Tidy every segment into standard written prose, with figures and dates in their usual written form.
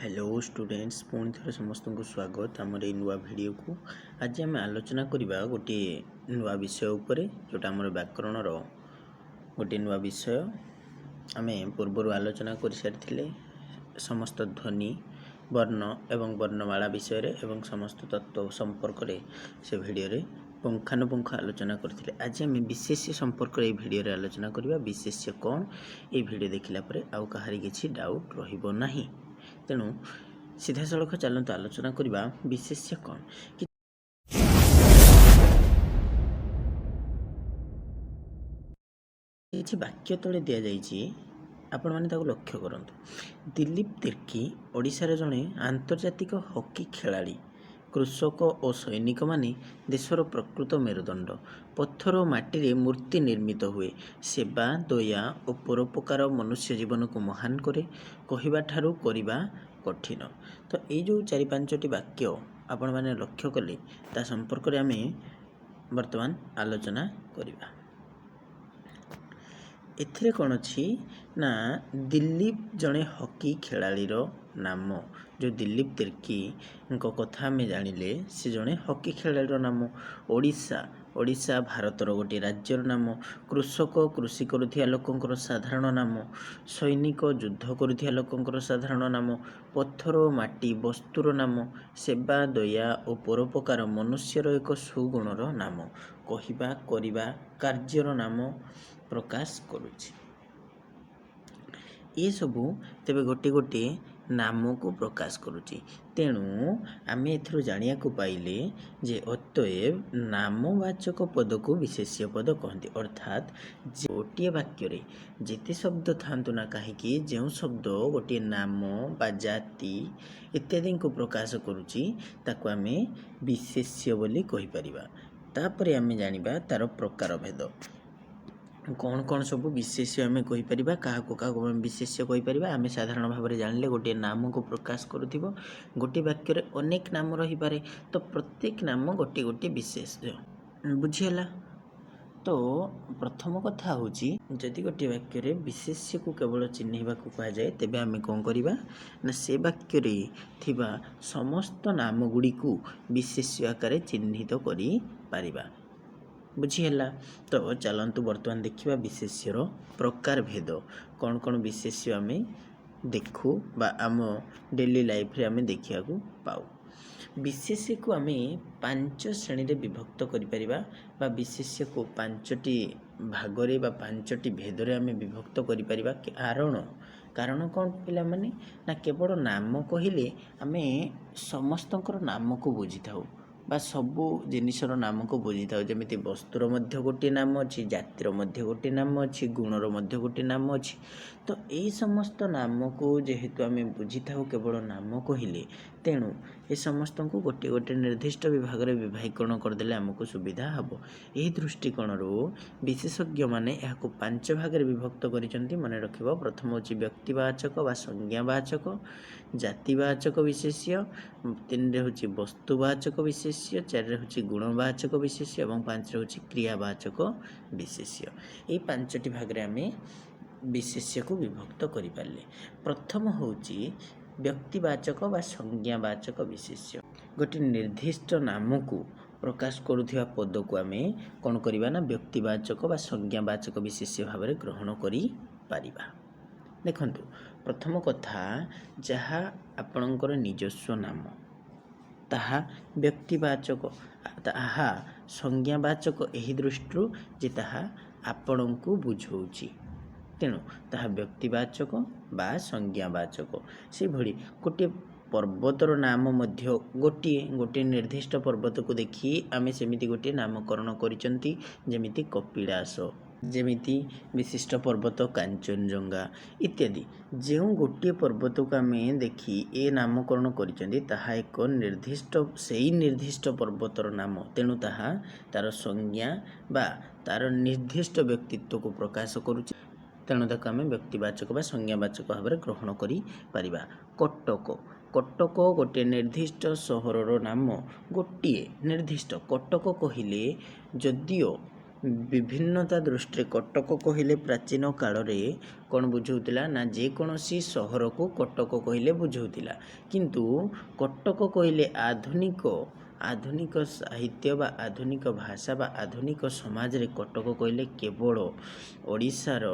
Hello students पुणी थे समस्त को स्वागत आमर ये नुआ वीडियो को। आज आम आलोचना करवा गोटे नुआ विषय उपर जोटा आम व्याकरण गोटे नुआ विषय आम पूर्वर आलोचना कर सारी समस्त ध्वनि वर्ण एवं वर्णमाला विषय एवं समस्त तत्व संपर्क से वीडियो पुंखानुपुंख आलोचना करते। आज आम विशेष्य संपर्क ये वीडियो आलोचना करवा विशेष्य कौन ये वीडियो देखला आउ कहार किसी डाउट रहिबो नाही। तेणु सीधा सड़क चलते आलोचना करवा विशेष्य कौन। किसी वाक्य तले दि जाइए आपण मैंने लक्ष्य करंतु। दिलीप तिर्की ओडिशार जड़े आंतर्जातिक हॉकी खिलाड़ी, कृषक और सैनिक माने देशर प्रकृत मेरुदंड। पत्थर और माटी मूर्ति निर्मित हुए। सेवा दया और परोपकार मनुष्य जीवन को महान करे, कहवा ठारू करिबा कठिन। तो ये जो 4-5टी वाक्य आपण मैंने लक्ष्य कले ता संपर्क में आम वर्तमान आलोचना करवा। एथिरे कौन अच्छी ना दिलीप जड़े हॉकी खिलाड़ीर नाम जो दिलीप तिर्की कथा आम जानिले से जड़े हॉकी खिलाड़ीर नाम। ओडिशा ओडिशा भारतर गोटे राज्यर नाम। कृषक कृषि करुथिया लोकंकर साधारण नाम। सैनिक युद्ध करुथिया लोकंकर साधारण नाम। पत्थर और माटी वस्तुर नाम। सेवा दया और परोपकार मनुष्यर एक सुगुणर नाम। कहिबा करिबा कार्यर नाम प्रकाश करुछि। ये सबू तेबे गोटे गोटे नाम को प्रकाश करुछि। तेणु आम एथरू जानिया को पाइले जे अतएव नामवाचक पद को विशेष्य पद कहते। अर्थात गोटे वाक्य जेते शब्द थांतु ना कहीं जो शब्द गोटे नाम बा जाति इत्यादि को प्रकाश करुछि ताको आम विशेष्य बोली कहि परिबा। तापरे आम जानिबा तार प्रकार भेद कौन कौन सब विशेष्य आम कहीपर क्या विशेष्य कहीपर। आम साधारण भाव में जानिले गोटे नाम को प्रकाश करुथिबो। गोटे वाक्य रे अनेक नाम रही पारे तो प्रत्येक नाम गोटे गोटे विशेष्य बुझीगला। तो प्रथम कथा हूँ जदि गोटे वाक्य रे विशेष्य को केवल चिन्हवा को कह जाए तेबे आम कौन करवा ना से वाक्य रे थिबा समस्त नाम गुड़ी को विशेष्य आकार चिन्हित करि पारिबा। बुझीगला। तो चलतु बर्तमान देखा विशेष्यर प्रकार भेद कौन कौन विशेष्य आम देखू बा आम डेली लाइफ रे आम देखा पाऊ। विशेष्य को आम 5 श्रेणी रे विभक्त करिपरिबा विशेष्य को 5टी भागरे बा 5टी भेदरे आम विभक्त करिपरिबा। कारण कौन पिला माने ना केवल नाम कहिले आम समस्तंकर नाम को बुझी थाउ बा सबू जिनिसर नाम को बुझी था। जमी वस्तुर मध्य गोटे नाम अच्छी, जातिर मध्य गोटे नाम अच्छी, गुणर मध्य गोटे नाम अच्छी। तो यही समस्त नाम को जेहेतु आम बुझी था केवल नाम कहले तेणु ये समस्त को गोटे गोटे निर्दिष्ट विभाग में विभागीकरण करदे आमको सुविधा हम। यही दृष्टिकोण विशेषज्ञ मैंने यह 5 भाग में विभक्त कर मन रख। प्रथम हूँ व्यक्तिवाचक बा संज्ञावाचक, जातिवाचक विशेष्य, 3 हूँ वस्तुवाचक विशेष्य, 4 हूँ गुणवाचक विशेष्य और 5 हूँ क्रियावाचक विशेष्य। ये 5टी भाग में आम विशेष्य को विभक्त करें। प्रथम हूँ व्यक्तिवाचक बा संज्ञावाचक विशेष्य। गोटे निर्दिष्ट नाम को प्रकाश करुथिबा पद को आम कौन करवा ना व्यक्तिवाचक बा संज्ञावाचक विशेष्य भाव में ग्रहण करि पारिबा। देखंतु प्रथम कथा जहाँ आपणकर निजस्व नाम ताहा व्यक्तिवाचक, ताहा संज्ञावाचक यही दृष्टि जे ताहा आपण को बुझाऊँची तेणु ताहा व्यक्तिवाचक बा संज्ञावाचक। से भली गोटे पर्वतर नाम मध्य गोटे गोटे निर्दिष्ट पर्वत को देखी आम सेमिति गोटे नामकरण करिसंती जेमिति कपिलास, जेमिति विशिष्ट पर्वत कांचनजंगा इत्यादि। जो गोटे पर्वत को आम देखी ए नामकरण करिसंती ताहा एक निर्दिष्ट सेही निर्दिष्ट पर्वतर नाम। तेणु ताहा तार संज्ञा बा तार निर्दिष्ट व्यक्तित्व को प्रकाश करुछि। तेणु ताको आम व्यक्तिवाचक बा संज्ञावाचक भाव में ग्रहण करि परिबा। कटक कटक गोटे निर्दिष्ट सहरर नाम। गोटे निर्दिष्ट कटक कहले जदिओ ବିଭିନ୍ନତା ଦୃଷ୍ଟିରେ କଟକ କହିଲେ ପ୍ରାଚୀନ କାଳରେ କ'ଣ ବୁଝାଉଥିଲା ନା ଯେକୌଣସି ସହରକୁ କଟକ କହିଲେ ବୁଝାଉଥିଲା। କିନ୍ତୁ କଟକ କହିଲେ ଆଧୁନିକ ସାହିତ୍ୟ ବା ଆଧୁନିକ ଭାଷା ବା ଆଧୁନିକ ସମାଜରେ କଟକ କହିଲେ କେବଳ ଓଡ଼ିଶାର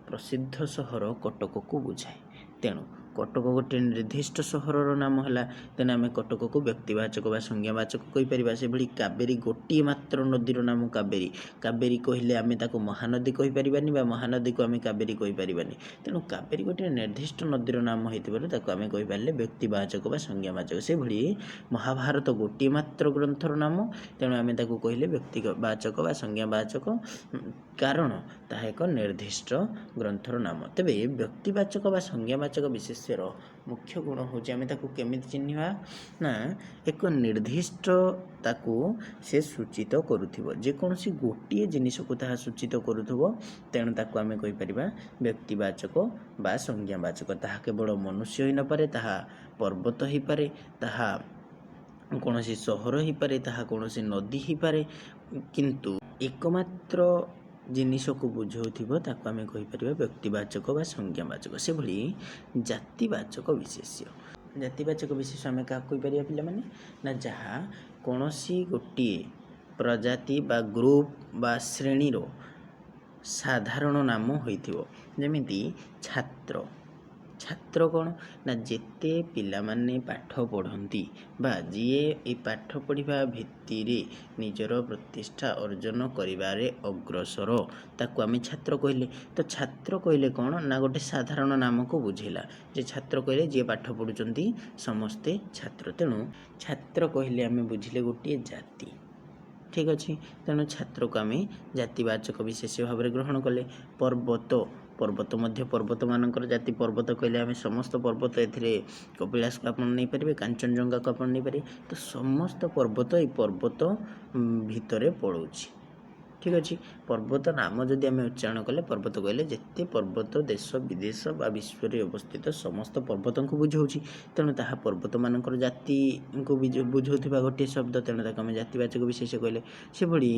ପ୍ରସିଦ୍ଧ ସହର କଟକକୁ ବୁଝାଏ। ତେଣୁ କଟକ ଗୋଟିଏ ନିର୍ଦ୍ଦିଷ୍ଟ ସହରର ନାମ ହେଲା, ତେଣୁ ଆମେ କଟକକୁ ବ୍ୟକ୍ତିବାଚକ ବା ସଂଜ୍ଞାବାଚକ କହିପାରିବା। ସେଭଳି କାବେରୀ ଗୋଟିଏ ମାତ୍ର ନଦୀର ନାମ କାବେରୀ। କାବେରୀ କହିଲେ ଆମେ ତାକୁ ମହାନଦୀ କହିପାରିବାନି ବା ମହାନଦୀକୁ ଆମେ କାବେରୀ କହିପାରିବାନି। ତେଣୁ କାବେରୀ ଗୋଟିଏ ନିର୍ଦ୍ଦିଷ୍ଟ ନଦୀର ନାମ ହେଇଥିବାରୁ ତାକୁ ଆମେ କହିପାରିଲେ ବ୍ୟକ୍ତିବାଚକ ବା ସଂଜ୍ଞାବାଚକ। ସେଭଳି ମହାଭାରତ ଗୋଟିଏ ମାତ୍ର ଗ୍ରନ୍ଥର ନାମ, ତେଣୁ ଆମେ ତାକୁ କହିଲେ ବ୍ୟକ୍ତିବାଚକ ବା ସଂଜ୍ଞାବାଚକ, କାରଣ ତାହା ଏକ ନିର୍ଦ୍ଦିଷ୍ଟ ଗ୍ରନ୍ଥର ନାମ। ତେବେ ବ୍ୟକ୍ତିବାଚକ ବା ସଂଜ୍ଞାବାଚକ ବିଶେଷ୍ୟର ମୁଖ୍ୟ ଗୁଣ ହେଉଛି ଆମେ ତାକୁ କେମିତି ଚିହ୍ନିବା ନା ଏକ ନିର୍ଦ୍ଦିଷ୍ଟ ତାକୁ ସେ ସୂଚିତ କରୁଥିବ, ଯେକୌଣସି ଗୋଟିଏ ଜିନିଷକୁ ତାହା ସୂଚିତ କରୁଥିବ, ତେଣୁ ତାକୁ ଆମେ କହିପାରିବା ବ୍ୟକ୍ତିବାଚକ ବା ସଂଜ୍ଞାବାଚକ। ତାହା କେବଳ ମନୁଷ୍ୟ ହୋଇନପାରେ, ତାହା ପର୍ବତ ହୋଇପାରେ, ତାହା କୌଣସି ସହର ହୋଇପାରେ, ତାହା କୌଣସି ନଦୀ ହୋଇପାରେ, କିନ୍ତୁ ଏକମାତ୍ର ଜିନିଷକୁ ବୁଝାଉଥିବ ତାକୁ ଆମେ କହିପାରିବା ବ୍ୟକ୍ତିବାଚକ ବା ସଂଜ୍ଞାବାଚକ। ସେଭଳି ଜାତିବାଚକ ବିଶେଷ୍ୟ। ଜାତିବାଚକ ବିଶେଷ୍ୟ ଆମେ କାହାକୁ କହିପାରିବା ପିଲାମାନେ? ନା ଯାହା କୌଣସି ଗୋଟିଏ ପ୍ରଜାତି ବା ଗ୍ରୁପ ବା ଶ୍ରେଣୀର ସାଧାରଣ ନାମ ହୋଇଥିବ। ଯେମିତି ଛାତ୍ର। ଛାତ୍ର କ'ଣ ନା ଯେତେ ପିଲାମାନେ ପାଠ ପଢ଼ନ୍ତି ବା ଯିଏ ଏ ପାଠ ପଢ଼ିବା ଭିତ୍ତିରେ ନିଜର ପ୍ରତିଷ୍ଠା ଅର୍ଜନ କରିବାରେ ଅଗ୍ରସର, ତାକୁ ଆମେ ଛାତ୍ର କହିଲେ। ତ ଛାତ୍ର କହିଲେ କ'ଣ ନା ଗୋଟେ ସାଧାରଣ ନାମକୁ ବୁଝେଇଲା, ଯେ ଛାତ୍ର କହିଲେ ଯିଏ ପାଠ ପଢ଼ୁଛନ୍ତି ସମସ୍ତେ ଛାତ୍ର। ତେଣୁ ଛାତ୍ର କହିଲେ ଆମେ ବୁଝିଲେ ଗୋଟିଏ ଜାତି। ଠିକ୍ ଅଛି, ତେଣୁ ଛାତ୍ରକୁ ଆମେ ଜାତିବାଚକ ବିଶେଷ୍ୟ ଭାବରେ ଗ୍ରହଣ କଲେ। ପର୍ବତ ମଧ୍ୟ ପର୍ବତମାନଙ୍କର ଜାତି। ପର୍ବତ କହିଲେ ଆମେ ସମସ୍ତ ପର୍ବତ, ଏଥିରେ କପିଳାସକୁ ଆପଣ ନେଇପାରିବେ, କାଞ୍ଚନଜଙ୍ଘାକୁ ଆପଣ ନେଇପାରିବେ। ତ ସମସ୍ତ ପର୍ବତ ଏଇ ପର୍ବତ ଭିତରେ ପଡ଼ୁଛି। ଠିକ୍ ଅଛି, ପର୍ବତ ନାମ ଯଦି ଆମେ ଉଚ୍ଚାରଣ କଲେ, ପର୍ବତ କହିଲେ ଯେତେ ପର୍ବତ ଦେଶ ବିଦେଶ ବା ବିଶ୍ୱରେ ଅବସ୍ଥିତ ସମସ୍ତ ପର୍ବତଙ୍କୁ ବୁଝାଉଛି। ତେଣୁ ତାହା ପର୍ବତମାନଙ୍କର ଜାତିଙ୍କୁ ବୁଝାଉଥିବା ଗୋଟିଏ ଶବ୍ଦ, ତେଣୁ ତାକୁ ଆମେ ଜାତିବାଚକ ବିଶେଷ୍ୟ କହିଲେ। ସେଭଳି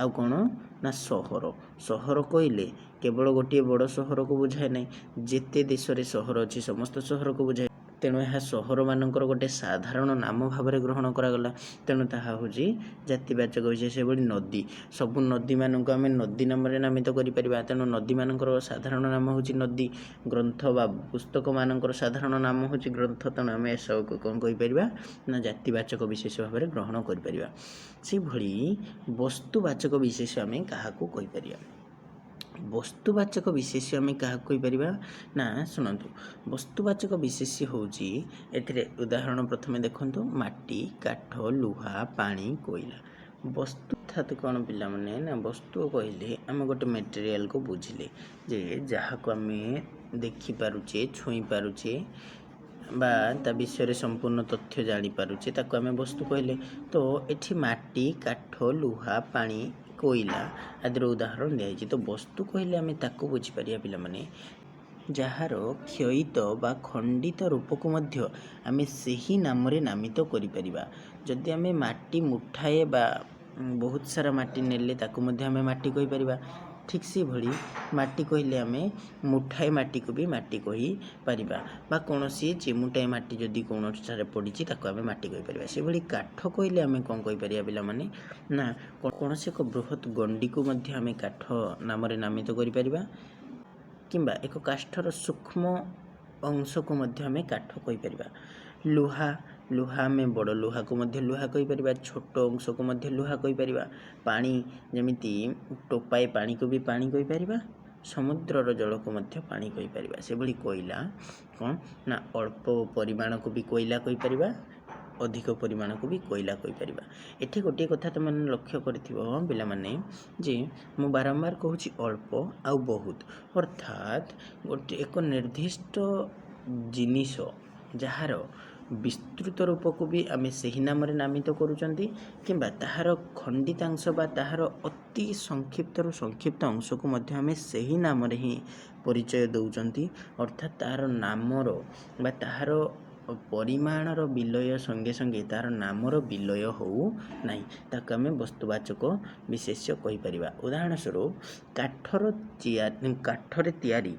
ଆଉ କ'ଣ ନା ସହର କହିଲେ କେବଳ ଗୋଟିଏ ବଡ଼ ସହରକୁ ବୁଝାଏ ନାହିଁ, ଯେତେ ଦେଶରେ ସହର ଅଛି ସମସ୍ତ ସହରକୁ ବୁଝାଏ। ତେଣୁ ଏହା ସହରମାନଙ୍କର ଗୋଟେ ସାଧାରଣ ନାମ ଭାବରେ ଗ୍ରହଣ କରାଗଲା, ତେଣୁ ତାହା ହେଉଛି ଜାତିବାଚକ ବିଶେଷ୍ୟ। ସେଭଳି ନଦୀ, ସବୁ ନଦୀମାନଙ୍କୁ ଆମେ ନଦୀ ନାମରେ ନାମିତ କରିପାରିବା, ତେଣୁ ନଦୀମାନଙ୍କର ସାଧାରଣ ନାମ ହେଉଛି ନଦୀ। ଗ୍ରନ୍ଥ ବା ପୁସ୍ତକମାନଙ୍କର ସାଧାରଣ ନାମ ହେଉଛି ଗ୍ରନ୍ଥ, ତେଣୁ ଆମେ ଏସବୁକୁ କ'ଣ କହିପାରିବା ନା ଜାତିବାଚକ ବିଶେଷ୍ୟ ଭାବରେ ଗ୍ରହଣ କରିପାରିବା। ସେଭଳି ବସ୍ତୁବାଚକ ବିଶେଷ୍ୟ ଆମେ କାହାକୁ କହିପାରିବା? ବସ୍ତୁବାଚକ ବିଶେଷ୍ୟ ଆମେ କାହାକୁ କହିପାରିବା ନା ଶୁଣନ୍ତୁ, ବସ୍ତୁବାଚକ ବିଶେଷ୍ୟ ହେଉଛି, ଏଥିରେ ଉଦାହରଣ ପ୍ରଥମେ ଦେଖନ୍ତୁ, ମାଟି, କାଠ, ଲୁହା, ପାଣି, କୋଇଲା। ବସ୍ତୁ ଅର୍ଥାତ୍ କ'ଣ ପିଲାମାନେ ନା ବସ୍ତୁ କହିଲେ ଆମେ ଗୋଟେ ମେଟେରିଆଲକୁ ବୁଝିଲେ, ଯେ ଯାହାକୁ ଆମେ ଦେଖିପାରୁଛେ, ଛୁଇଁ ପାରୁଛେ ବା ତା ବିଷୟରେ ସମ୍ପୂର୍ଣ୍ଣ ତଥ୍ୟ ଜାଣିପାରୁଛେ, ତାକୁ ଆମେ ବସ୍ତୁ କହିଲେ। ତ ଏଠି ମାଟି, କାଠ, ଲୁହା, ପାଣି, କୋଇଲା ଆଦିର ଉଦାହରଣ ଦିଆଯାଇଛି। ତ ବସ୍ତୁ କହିଲେ ଆମେ ତାକୁ ବୁଝିପାରିବା ପିଲାମାନେ ଯାହାର କ୍ଷୟିତ ବା ଖଣ୍ଡିତ ରୂପକୁ ମଧ୍ୟ ଆମେ ସେହି ନାମରେ ନାମିତ କରିପାରିବା। ଯଦି ଆମେ ମାଟି ମୁଠାଏ ବା ବହୁତ ସାରା ମାଟି ନେଲେ ତାକୁ ମଧ୍ୟ ଆମେ ମାଟି କହିପାରିବା। ଠିକ୍ ସେଭଳି ମାଟି କହିଲେ ଆମେ ମୁଠାଏ ମାଟିକୁ ବି ମାଟି କହିପାରିବା, ବା କୌଣସି ଚିମୁଟାଏ ମାଟି ଯଦି କୌଣସିଠାରେ ପଡ଼ିଛି ତାକୁ ଆମେ ମାଟି କହିପାରିବା। ସେଭଳି କାଠ କହିଲେ ଆମେ କ'ଣ କହିପାରିବା ପିଲାମାନେ ନା କୌଣସି ଏକ ବୃହତ୍ ଗଣ୍ଡିକୁ ମଧ୍ୟ ଆମେ କାଠ ନାମରେ ନାମିତ କରିପାରିବା, କିମ୍ବା ଏକ କାଷ୍ଠର ସୂକ୍ଷ୍ମ ଅଂଶକୁ ମଧ୍ୟ ଆମେ କାଠ କହିପାରିବା। ଲୁହା ଆମେ ବଡ଼ ଲୁହାକୁ ମଧ୍ୟ ଲୁହା କହିପାରିବା, ଛୋଟ ଅଂଶକୁ ମଧ୍ୟ ଲୁହା କହିପାରିବା। ପାଣି, ଯେମିତି ଟୋପାଏ ପାଣିକୁ ବି ପାଣି କହିପାରିବା, ସମୁଦ୍ରର ଜଳକୁ ମଧ୍ୟ ପାଣି କହିପାରିବା। ସେଭଳି କୋଇଲା କ'ଣ ନା ଅଳ୍ପ ପରିମାଣକୁ ବି କୋଇଲା କହିପାରିବା, ଅଧିକ ପରିମାଣକୁ ବି କୋଇଲା କହିପାରିବା। ଏଠି ଗୋଟିଏ କଥା ତୁମେ ଲକ୍ଷ୍ୟ କରିଥିବ ପିଲାମାନେ, ଯେ ମୁଁ ବାରମ୍ବାର କହୁଛି ଅଳ୍ପ ଆଉ ବହୁତ, ଅର୍ଥାତ୍ ଏକ ନିର୍ଦ୍ଦିଷ୍ଟ ଜିନିଷ ଯାହାର ବିସ୍ତୃତ ରୂପକୁ ବି ଆମେ ସେହି ନାମରେ ନାମିତ କରୁଛନ୍ତି, କିମ୍ବା ତାହାର ଖଣ୍ଡିତାଂଶ ବା ତାହାର ଅତି ସଂକ୍ଷିପ୍ତରୁ ସଂକ୍ଷିପ୍ତ ଅଂଶକୁ ମଧ୍ୟ ଆମେ ସେହି ନାମରେ ହିଁ ପରିଚୟ ଦେଉଛନ୍ତି। ଅର୍ଥାତ୍ ତାହାର ନାମର ବା ତାହାର ପରିମାଣର ବିଲୟ ସଙ୍ଗେ ସଙ୍ଗେ ତାହାର ନାମର ବିଲୟ ହେଉ ନାହିଁ, ତାକୁ ଆମେ ବସ୍ତୁବାଚକ ବିଶେଷ୍ୟ କହିପାରିବା। ଉଦାହରଣ ସ୍ୱରୂପ କାଠରେ ତିଆରି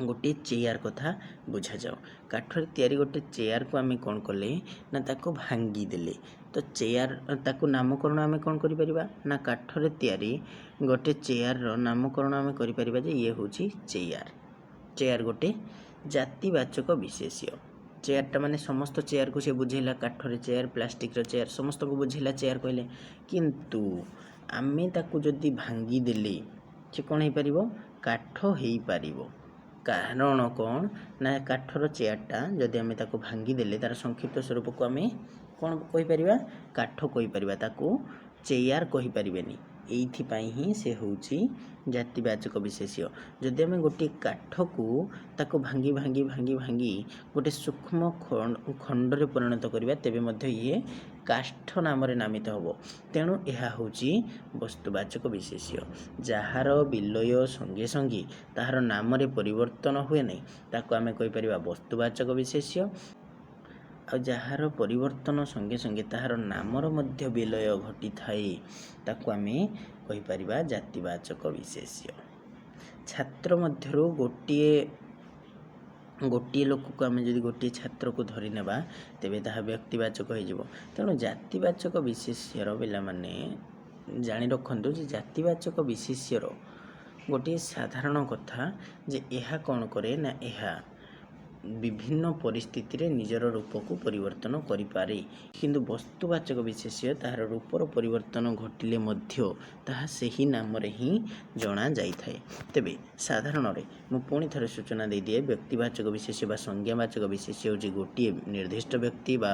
ଗୋଟିଏ ଚେୟାର କଥା ବୁଝାଯାଉ। କାଠରେ ତିଆରି ଗୋଟେ ଚେୟାରକୁ ଆମେ କ'ଣ କଲେ ନା ତାକୁ ଭାଙ୍ଗି ଦେଲେ, ତ ଚେୟାର ତାକୁ ନାମକରଣ ଆମେ କ'ଣ କରିପାରିବା ନା କାଠରେ ତିଆରି ଗୋଟେ ଚେୟାରର ନାମକରଣ ଆମେ କରିପାରିବା ଯେ ଇଏ ହେଉଛି ଚେୟାର। ଚେୟାର ଗୋଟେ ଜାତିବାଚକ ବିଶେଷ୍ୟ। ଚେୟାରଟା ମାନେ ସମସ୍ତ ଚେୟାରକୁ ସେ ବୁଝେଇଲା, କାଠରେ ଚେୟାର, ପ୍ଲାଷ୍ଟିକର ଚେୟାର, ସମସ୍ତଙ୍କୁ ବୁଝେଇଲା ଚେୟାର କହିଲେ। କିନ୍ତୁ ଆମେ ତାକୁ ଯଦି ଭାଙ୍ଗିଦେଲେ ସେ କ'ଣ ହେଇପାରିବ? କାଠ ହେଇପାରିବ। କାରଣ କ'ଣ ନା କାଠର ଚେୟାରଟା ଯଦି ଆମେ ତାକୁ ଭାଙ୍ଗିଦେଲେ ତାର ସଂକ୍ଷିପ୍ତ ସ୍ୱରୂପକୁ ଆମେ କ'ଣ କହିପାରିବା? କାଠ କହିପାରିବା, ତାକୁ ଚେୟାର କହିପାରିବେନି। ଏଇଥିପାଇଁ ହିଁ ସେ ହେଉଛି ଜାତିବାଚକ ବିଶେଷ୍ୟ। ଯଦି ଆମେ ଗୋଟିଏ କାଠକୁ ତାକୁ ଭାଙ୍ଗି ଭାଙ୍ଗି ଭାଙ୍ଗି ଭାଙ୍ଗି ଗୋଟେ ସୂକ୍ଷ୍ମ ଖଣ୍ଡରେ ପରିଣତ କରିବା, ତେବେ ମଧ୍ୟ ଇଏ କାଷ୍ଠ ନାମରେ ନାମିତ ହେବ। ତେଣୁ ଏହା ହେଉଛି ବସ୍ତୁବାଚକ ବିଶେଷ୍ୟ। ଯାହାର ବିଲୟ ସଙ୍ଗେ ସଙ୍ଗେ ତାହାର ନାମରେ ପରିବର୍ତ୍ତନ ହୁଏ ନାହିଁ ତାକୁ ଆମେ କହିପାରିବା ବସ୍ତୁବାଚକ ବିଶେଷ୍ୟ। ଆଉ ଯାହାର ପରିବର୍ତ୍ତନ ସଙ୍ଗେ ସଙ୍ଗେ ତାହାର ନାମର ମଧ୍ୟ ବିଲୟ ଘଟିଥାଏ ତାକୁ ଆମେ କହିପାରିବା ଜାତିବାଚକ ବିଶେଷ୍ୟ। ଛାତ୍ର ମଧ୍ୟରୁ ଗୋଟିଏ ଲୋକକୁ ଆମେ ଯଦି ଗୋଟିଏ ଛାତ୍ରକୁ ଧରି ନେବା ତେବେ ତାହା ବ୍ୟକ୍ତିବାଚକ ହୋଇଯିବ। ତେଣୁ ଜାତିବାଚକ ବିଶେଷ୍ୟର ପିଲାମାନେ ଜାଣି ରଖନ୍ତୁ ଯେ ଜାତିବାଚକ ବିଶେଷ୍ୟର ଗୋଟିଏ ସାଧାରଣ କଥା ଯେ ଏହା କ'ଣ କରେ ନା ଏହା ବିଭିନ୍ନ ପରିସ୍ଥିତିରେ ନିଜର ରୂପକୁ ପରିବର୍ତ୍ତନ କରିପାରେ। କିନ୍ତୁ ବସ୍ତୁବାଚକ ବିଶେଷ୍ୟ ତାହାର ରୂପର ପରିବର୍ତ୍ତନ ଘଟିଲେ ମଧ୍ୟ ତାହା ସେହି ନାମରେ ହିଁ ଜଣାଯାଇଥାଏ। ତେବେ ସାଧାରଣରେ ମୁଁ ପୁଣି ଥରେ ସୂଚନା ଦେଇଦିଏ, ବ୍ୟକ୍ତିବାଚକ ବିଶେଷ୍ୟ ବା ସଂଜ୍ଞାବାଚକ ବିଶେଷ୍ୟ ହେଉଛି ଗୋଟିଏ ନିର୍ଦ୍ଦିଷ୍ଟ ବ୍ୟକ୍ତି ବା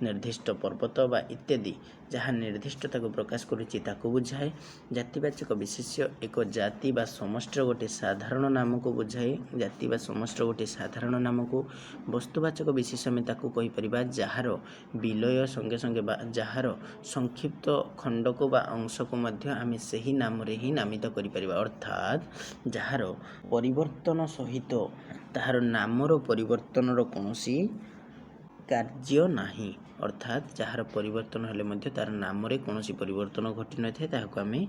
ନିର୍ଦ୍ଦିଷ୍ଟ ପର୍ବତ ବା ଇତ୍ୟାଦି ଯାହା ନିର୍ଦ୍ଦିଷ୍ଟତାକୁ ପ୍ରକାଶ କରୁଛି ତାକୁ ବୁଝାଏ। ଜାତିବାଚକ ବିଶେଷ୍ୟ ଏକ ଜାତି ବା ସମଷ୍ଟିର ଗୋଟିଏ ସାଧାରଣ ନାମକୁ ବୁଝାଏ। ଜାତି ବା ସମଷ୍ଟିର ଗୋଟିଏ ସାଧାରଣ ନାମକୁ। ବସ୍ତୁବାଚକ ବିଶେଷ୍ୟ ଆମେ ତାକୁ କହିପାରିବା ଯାହାର ବିଲୟ ସଙ୍ଗେ ସଙ୍ଗେ ବା ଯାହାର ସଂକ୍ଷିପ୍ତ ଖଣ୍ଡକୁ ବା ଅଂଶକୁ ମଧ୍ୟ ଆମେ ସେହି ନାମରେ ହିଁ ନାମିତ କରିପାରିବା। ଅର୍ଥାତ୍ ଯାହାର ପରିବର୍ତ୍ତନ ସହିତ ତାହାର ନାମର ପରିବର୍ତ୍ତନର କୌଣସି କାର୍ଯ୍ୟ ନାହିଁ। ଅର୍ଥାତ୍ ଯାହାର ପରିବର୍ତ୍ତନ ହେଲେ ମଧ୍ୟ ତାର ନାମରେ କୌଣସି ପରିବର୍ତ୍ତନ ଘଟିନଥାଏ ତାହାକୁ ଆମେ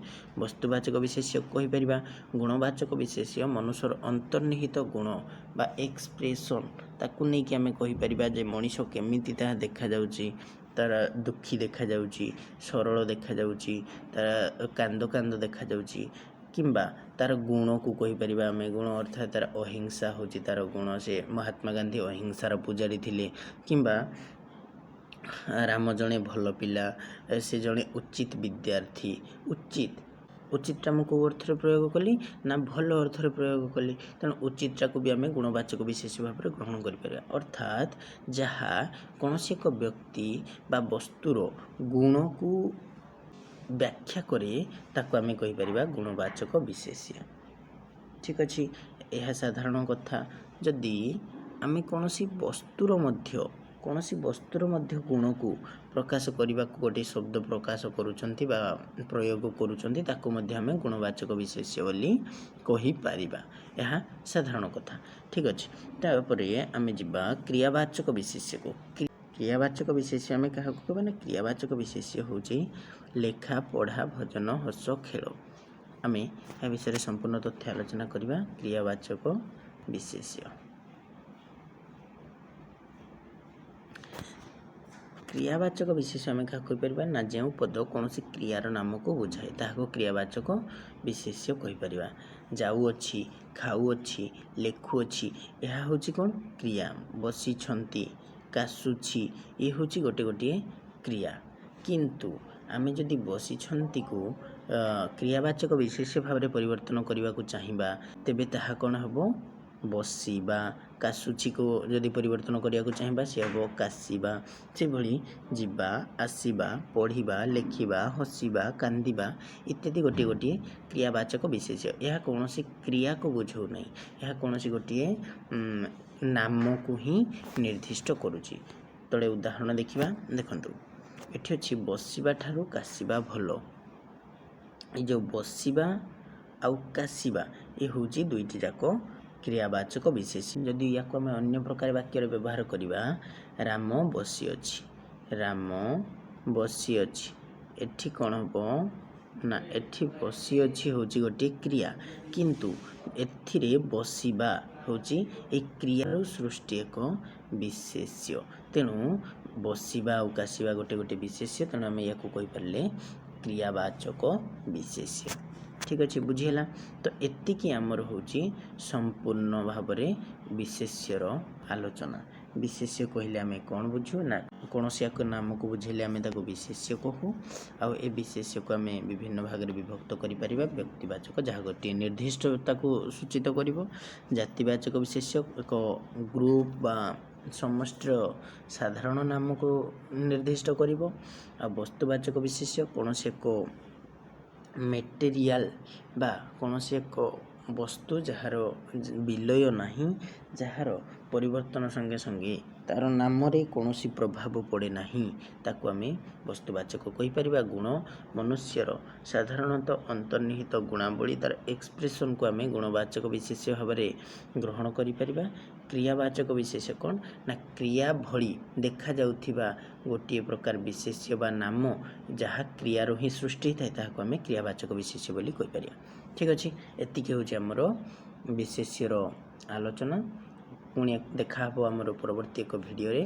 ବସ୍ତୁବାଚକ ବିଶେଷ୍ୟ କହିପାରିବା। ଗୁଣବାଚକ ବିଶେଷ୍ୟ ମନୁଷ୍ୟର ଅନ୍ତର୍ନିହିତ ଗୁଣ ବା ଏକ୍ସପ୍ରେସନ୍, ତାକୁ ନେଇକି ଆମେ କହିପାରିବା ଯେ ମଣିଷ କେମିତି ତାହା ଦେଖାଯାଉଛି। ତାର ଦୁଃଖୀ ଦେଖାଯାଉଛି, ସରଳ ଦେଖାଯାଉଛି, ତାର କାନ୍ଦ କାନ୍ଦ ଦେଖାଯାଉଛି, କିମ୍ବା ତାର ଗୁଣକୁ କହିପାରିବା ଆମେ। ଗୁଣ ଅର୍ଥାତ୍ ତାର ଅହିଂସା ହେଉଛି ତାର ଗୁଣ। ସେ ମହାତ୍ମା ଗାନ୍ଧୀ ଅହିଂସାର ପୂଜାରୀ ଥିଲେ। କିମ୍ବା ରାମ ଜଣେ ଭଲ ପିଲା, ସେ ଜଣେ ଉଚିତ ବିଦ୍ୟାର୍ଥୀ। ଉଚିତଟା ମୁଁ କେଉଁ ଅର୍ଥରେ ପ୍ରୟୋଗ କଲି ନା ଭଲ ଅର୍ଥରେ ପ୍ରୟୋଗ କଲି। ତେଣୁ ଉଚିତଟାକୁ ବି ଆମେ ଗୁଣବାଚକ ବିଶେଷ୍ୟ ଭାବରେ ଗ୍ରହଣ କରିପାରିବା। ଅର୍ଥାତ୍ ଯାହା କୌଣସି ଏକ ବ୍ୟକ୍ତି ବା ବସ୍ତୁର ଗୁଣକୁ ବ୍ୟାଖ୍ୟା କରେ ତାକୁ ଆମେ କହିପାରିବା ଗୁଣବାଚକ ବିଶେଷ୍ୟ। ଠିକ୍ ଅଛି, ଏହା ସାଧାରଣ କଥା। ଯଦି ଆମେ କୌଣସି ବସ୍ତୁର ମଧ୍ୟ ଗୁଣକୁ ପ୍ରକାଶ କରିବାକୁ ଗୋଟିଏ ଶବ୍ଦ ପ୍ରକାଶ କରୁଛନ୍ତି ବା ପ୍ରୟୋଗ କରୁଛନ୍ତି ତାକୁ ମଧ୍ୟ ଆମେ ଗୁଣବାଚକ ବିଶେଷ୍ୟ ବୋଲି କହିପାରିବା। ଏହା ସାଧାରଣ କଥା। ଠିକ୍ ଅଛି, ତାପରେ ଆମେ ଯିବା କ୍ରିୟାବାଚକ ବିଶେଷ୍ୟକୁ। କ୍ରିୟାବାଚକ ବିଶେଷ୍ୟ ଆମେ କାହାକୁ କହିବା ନା କ୍ରିୟାବାଚକ ବିଶେଷ୍ୟ ହେଉଛି ଲେଖା, ପଢ଼ା, ଭଜନ, ହସ, ଖେଳ। ଆମେ ଏହା ବିଷୟରେ ସମ୍ପୂର୍ଣ୍ଣ ତଥ୍ୟ ଆଲୋଚନା କରିବା। କ୍ରିୟାବାଚକ ବିଶେଷ୍ୟ। କ୍ରିୟାବାଚକ ବିଶେଷ୍ୟ ଆମେ କାହାକୁ କହିପାରିବା ନା ଯେଉଁ ପଦ କୌଣସି କ୍ରିୟାର ନାମକୁ ବୁଝାଏ ତାହାକୁ କ୍ରିୟାବାଚକ ବିଶେଷ୍ୟ କହିପାରିବା। ଯାଉଅଛି, ଖାଉଅଛି, ଲେଖୁଅଛି, ଏହା ହେଉଛି କ'ଣ? କ୍ରିୟା। ବସିଛନ୍ତି, କାଶୁଛି, ଇଏ ହେଉଛି ଗୋଟିଏ କ୍ରିୟା। କିନ୍ତୁ ଆମେ ଯଦି ବସିଛନ୍ତିକୁ କ୍ରିୟାବାଚକ ବିଶେଷ୍ୟ ଭାବରେ ପରିବର୍ତ୍ତନ କରିବାକୁ ଚାହିଁବା ତେବେ ତାହା କ'ଣ ହେବ? ବସିବା। କାଶୁଛିକୁ ଯଦି ପରିବର୍ତ୍ତନ କରିବାକୁ ଚାହିଁବା ସେ ହେବ କାଶିବା। ସେଭଳି ଯିବା, ଆସିବା, ପଢ଼ିବା, ଲେଖିବା, ହସିବା, କାନ୍ଦିବା ଇତ୍ୟାଦି ଗୋଟିଏ କ୍ରିୟାବାଚକ ବିଶେଷ୍ୟ। ଏହା କୌଣସି କ୍ରିୟାକୁ ବୁଝାଉ ନାହିଁ, ଏହା କୌଣସି ଗୋଟିଏ ନାମକୁ ହିଁ ନିର୍ଦ୍ଦିଷ୍ଟ କରୁଛି। ତଳେ ଉଦାହରଣ ଦେଖିବା। ଦେଖନ୍ତୁ, ଏଠି ଅଛି ବସିବା ଠାରୁ କାଶିବା ଭଲ। ଏ ଯେଉଁ ବସିବା ଆଉ କାଶିବା ଏ ହେଉଛି ଦୁଇଟି ଯାକ କ୍ରିୟାବାଚକ ବିଶେଷ୍ୟ। ଯଦି ୟାକୁ ଆମେ ଅନ୍ୟ ପ୍ରକାର ବାକ୍ୟରେ ବ୍ୟବହାର କରିବା, ରାମ ବସିଅଛି, ରାମ ବସିଅଛି, ଏଠି କ'ଣ ହେବ ନା ଏଠି ବସିଅଛି ହେଉଛି ଗୋଟିଏ କ୍ରିୟା, କିନ୍ତୁ ଏଥିରେ ବସିବା ହେଉଛି ଏ କ୍ରିୟାରୁ ସୃଷ୍ଟି ଏକ ବିଶେଷ୍ୟ। ତେଣୁ ବସିବା ଆଉ କାଶିବା ଗୋଟେ ବିଶେଷ୍ୟ, ତେଣୁ ଆମେ ୟାକୁ କହିପାରିଲେ କ୍ରିୟାବାଚକ ବିଶେଷ୍ୟ। ଠିକ୍ ଅଛି, ବୁଝିହେଲା। ତ ଏତିକି ଆମର ହେଉଛି ସମ୍ପୂର୍ଣ୍ଣ ଭାବରେ ବିଶେଷ୍ୟର ଆଲୋଚନା। ବିଶେଷ୍ୟ କହିଲେ ଆମେ କ'ଣ ବୁଝୁ ନା କୌଣସି ଏକ ନାମକୁ ବୁଝେଇଲେ ଆମେ ତାକୁ ବିଶେଷ୍ୟ କହୁ। ଆଉ ଏ ବିଶେଷ୍ୟକୁ ଆମେ ବିଭିନ୍ନ ଭାଗରେ ବିଭକ୍ତ କରିପାରିବା। ବ୍ୟକ୍ତିବାଚକ ଯାହା ଗୋଟିଏ ନିର୍ଦ୍ଦିଷ୍ଟତାକୁ ସୂଚିତ କରିବ, ଜାତିବାଚକ ବିଶେଷ୍ୟ ଏକ ଗ୍ରୁପ ବା ସମଷ୍ଟିର ସାଧାରଣ ନାମକୁ ନିର୍ଦ୍ଦିଷ୍ଟ କରିବ। ଆଉ ବସ୍ତୁବାଚକ ବିଶେଷ୍ୟ କୌଣସି ଏକ ମେଟେରିଆଲ ବା କୌଣସି ଏକ ବସ୍ତୁ ଯାହାର ବିଲୟ ନାହିଁ, ଯାହାର ପରିବର୍ତ୍ତନ ସଙ୍ଗେ ସଙ୍ଗେ ତା'ର ନାମରେ କୌଣସି ପ୍ରଭାବ ପଡ଼େ ନାହିଁ, ତାକୁ ଆମେ ବସ୍ତୁବାଚକ କହିପାରିବା। ଗୁଣ ମନୁଷ୍ୟର ସାଧାରଣତଃ ଅନ୍ତର୍ନିହିତ ଗୁଣାବଳୀ, ତା'ର ଏକ୍ସପ୍ରେସନକୁ ଆମେ ଗୁଣବାଚକ ବିଶେଷ୍ୟ ଭାବରେ ଗ୍ରହଣ କରିପାରିବା। କ୍ରିୟାବାଚକ ବିଶେଷ୍ୟ କ'ଣ ନା କ୍ରିୟା ଭଳି ଦେଖାଯାଉଥିବା ଗୋଟିଏ ପ୍ରକାର ବିଶେଷ୍ୟ ବା ନାମ ଯାହା କ୍ରିୟାରୁ ହିଁ ସୃଷ୍ଟି ହୋଇଥାଏ, ତାହାକୁ ଆମେ କ୍ରିୟାବାଚକ ବିଶେଷ୍ୟ ବୋଲି କହିପାରିବା। ଠିକ୍ ଅଛି, ଏତିକି ହେଉଛି ଆମର ବିଶେଷ୍ୟର ଆଲୋଚନା। ପୁଣି ଦେଖା ହେବ ଆମର ପରବର୍ତ୍ତୀ ଏକ ଭିଡ଼ିଓରେ।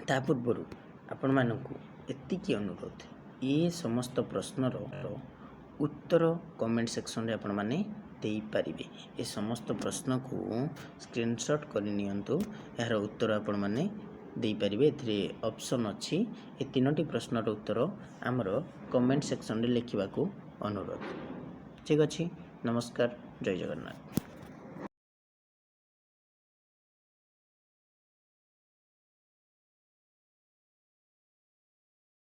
ତା ପୂର୍ବରୁ ଆପଣମାନଙ୍କୁ ଏତିକି ଅନୁରୋଧ, ଏ ସମସ୍ତ ପ୍ରଶ୍ନର ଉତ୍ତର କମେଣ୍ଟ ସେକ୍ସନରେ ଆପଣମାନେ ଦେଇପାରିବେ। ଏ ସମସ୍ତ ପ୍ରଶ୍ନକୁ ସ୍କ୍ରିନଶଟ୍ କରି ନିଅନ୍ତୁ, ଏହାର ଉତ୍ତର ଆପଣମାନେ ଦେଇପାରିବେ। ଏଥିରେ ଅପସନ୍ ଅଛି। ଏ 3ଟି ପ୍ରଶ୍ନର ଉତ୍ତର ଆମର କମେଣ୍ଟ ସେକ୍ସନରେ ଲେଖିବାକୁ ଅନୁରୋଧ। ଠିକ୍ ଅଛି, ନମସ୍କାର, ଜୟ ଜଗନ୍ନାଥ।